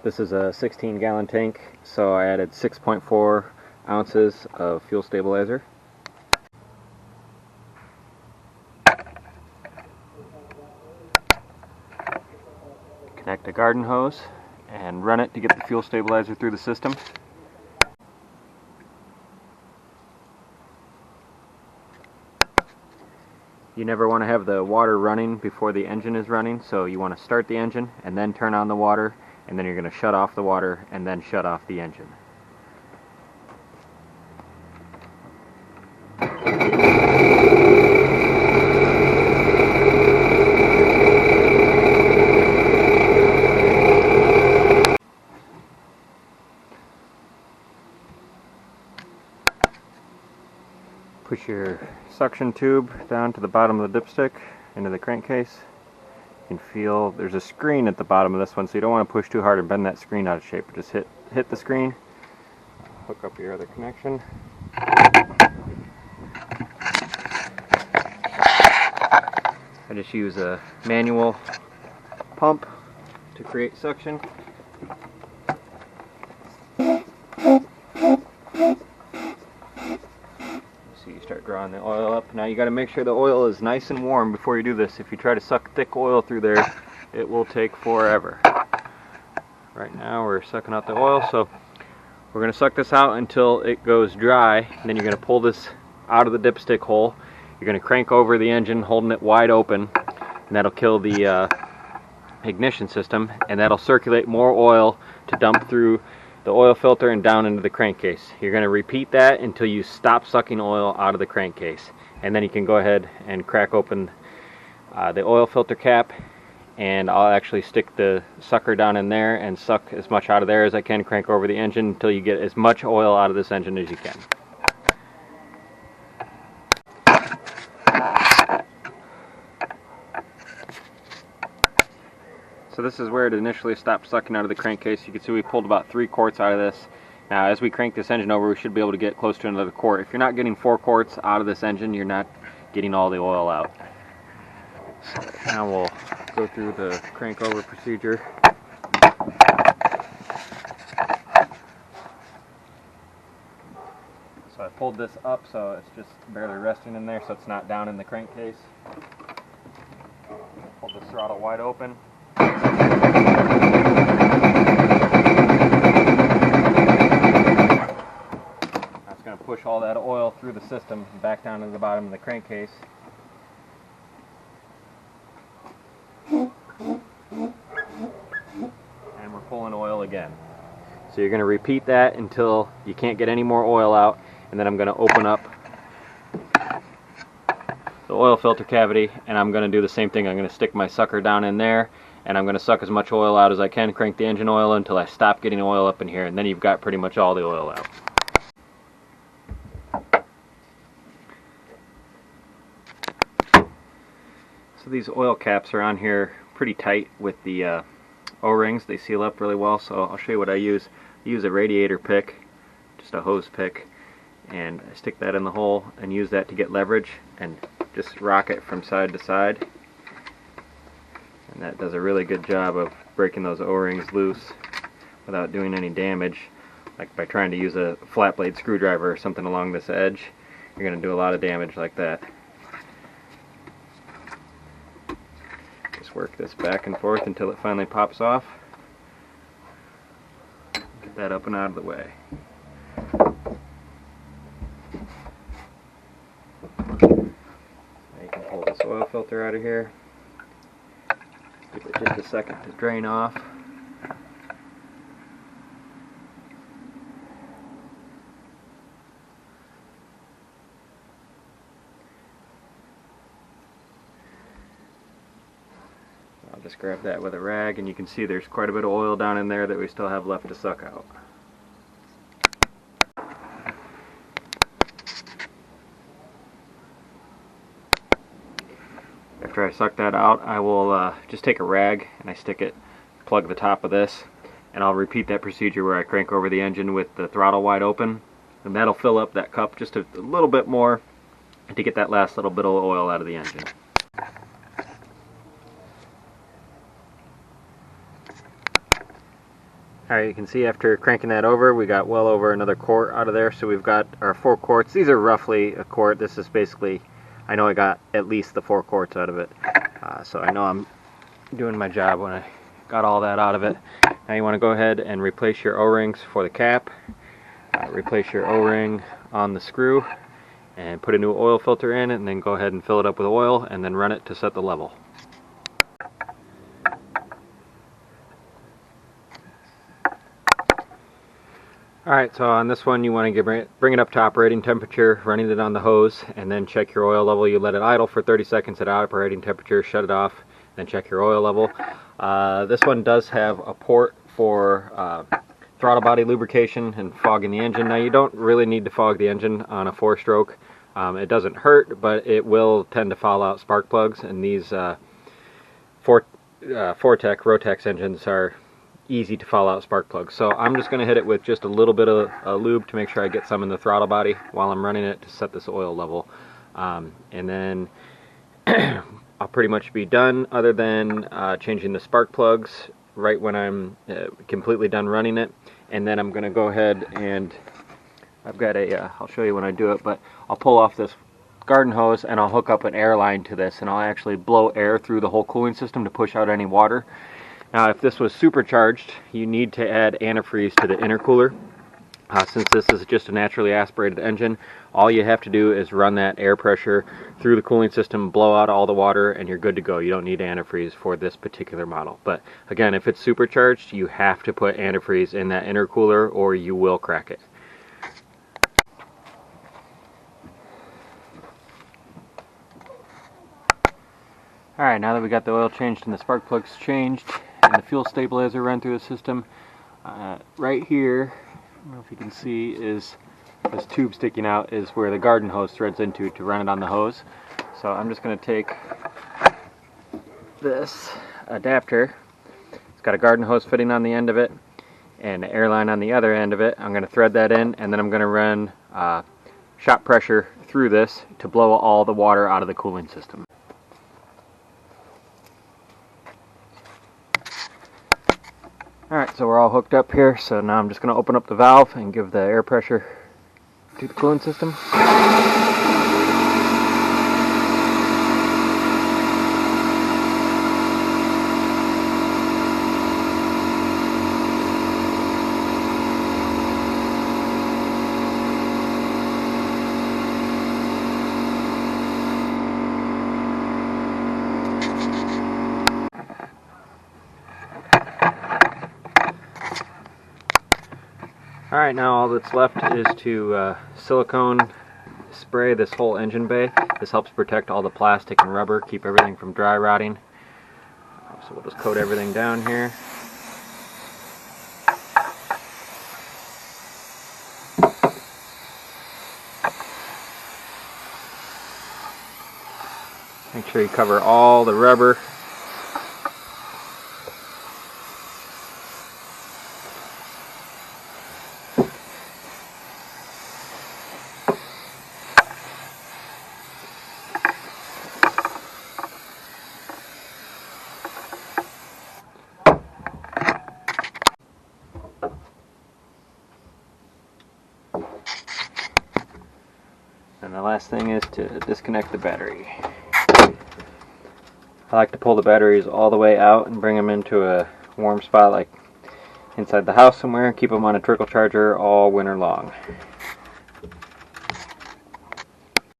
This is a 16-gallon tank, so I added 6.4 ounces of fuel stabilizer. Connect a garden hose and run it to get the fuel stabilizer through the system. You never want to have the water running before the engine is running, so you want to start the engine and then turn on the water, and then you're going to shut off the water and then shut off the engine. Push your suction tube down to the bottom of the dipstick into the crankcase. You can feel there's a screen at the bottom of this one, so you don't want to push too hard and bend that screen out of shape. Just hit the screen, hook up your other connection. I just use a manual pump to create suction. So you start drawing the oil up. Now you got to make sure the oil is nice and warm before you do this. If you try to suck thick oil through there, it will take forever. Right now we're sucking out the oil, so we're going to suck this out until it goes dry. And then you're going to pull this out of the dipstick hole. You're going to crank over the engine, holding it wide open, and that'll kill the ignition system, and that'll circulate more oil to dump through the oil filter and down into the crankcase. You're going to repeat that until you stop sucking oil out of the crankcase, and then you can go ahead and crack open the oil filter cap, and I'll actually stick the sucker down in there and suck as much out of there as I can, crank over the engine until you get as much oil out of this engine as you can. So this is where it initially stopped sucking out of the crankcase. You can see we pulled about 3 quarts out of this. Now as we crank this engine over, we should be able to get close to another quart. If you're not getting 4 quarts out of this engine, you're not getting all the oil out. So now we'll go through the crank over procedure. So I pulled this up so it's just barely resting in there, so it's not down in the crankcase. Hold the throttle wide open. That's going to push all that oil through the system back down to the bottom of the crankcase. And we're pulling oil again. So you're going to repeat that until you can't get any more oil out, and then I'm going to open up the oil filter cavity, and I'm going to do the same thing. I'm going to stick my sucker down in there, and I'm going to suck as much oil out as I can, crank the engine oil until I stop getting oil up in here, and then you've got pretty much all the oil out. So these oil caps are on here pretty tight with the O-rings. They seal up really well, so I'll show you what I use. I use a radiator pick, just a hose pick, and I stick that in the hole and use that to get leverage and just rock it from side to side. And that does a really good job of breaking those O-rings loose without doing any damage. Like by trying to use a flat blade screwdriver or something along this edge, you're going to do a lot of damage like that. Just work this back and forth until it finally pops off. Get that up and out of the way. Now you can pull this oil filter out of here. Give it just a second to drain off. I'll just grab that with a rag, and you can see there's quite a bit of oil down in there that we still have left to suck out. After I suck that out, I will just take a rag and I stick it, plug the top of this, and I'll repeat that procedure where I crank over the engine with the throttle wide open, and that'll fill up that cup just a little bit more to get that last little bit of oil out of the engine. Alright, you can see after cranking that over, we got well over another quart out of there. So we've got our 4 quarts. These are roughly a quart. This is basically, I know I got at least the 4 quarts out of it. So I know I'm doing my job when I got all that out of it. Now you want to go ahead and replace your O-rings for the cap. Replace your O-ring on the screw and put a new oil filter in, and then go ahead and fill it up with oil and then run it to set the level. Alright, so on this one you want to bring it up to operating temperature, running it on the hose, and then check your oil level. You let it idle for 30 seconds at operating temperature, shut it off, then check your oil level. This one does have a port for throttle body lubrication and fogging the engine. Now you don't really need to fog the engine on a 4-stroke. It doesn't hurt, but it will tend to foul out spark plugs, and these Rotex engines are easy to fall out spark plugs. So I'm just going to hit it with just a little bit of lube to make sure I get some in the throttle body while I'm running it to set this oil level. And then I'll pretty much be done, other than changing the spark plugs right when I'm completely done running it. And then I'm going to go ahead and I've got I'll show you when I do it, but I'll pull off this garden hose and I'll hook up an air line to this, and I'll actually blow air through the whole cooling system to push out any water. Now, if this was supercharged, you need to add antifreeze to the intercooler. Since this is just a naturally aspirated engine, all you have to do is run that air pressure through the cooling system, blow out all the water, and you're good to go. You don't need antifreeze for this particular model. But again, if it's supercharged, you have to put antifreeze in that intercooler or you will crack it. Alright, now that we got the oil changed and the spark plugs changed and the fuel stabilizer run through the system, right here, I don't know if you can see, is this tube sticking out is where the garden hose threads into to run it on the hose. So I'm just going to take this adapter. It's got a garden hose fitting on the end of it and an air line on the other end of it. I'm going to thread that in, and then I'm going to run shot pressure through this to blow all the water out of the cooling system. Alright, so we're all hooked up here, so now I'm just going to open up the valve and give the air pressure to the cooling system. Alright, now all that's left is to silicone spray this whole engine bay. This helps protect all the plastic and rubber, keep everything from dry rotting. So we'll just coat everything down here. Make sure you cover all the rubber. And the last thing is to disconnect the battery. I like to pull the batteries all the way out and bring them into a warm spot, like inside the house somewhere, and keep them on a trickle charger all winter long.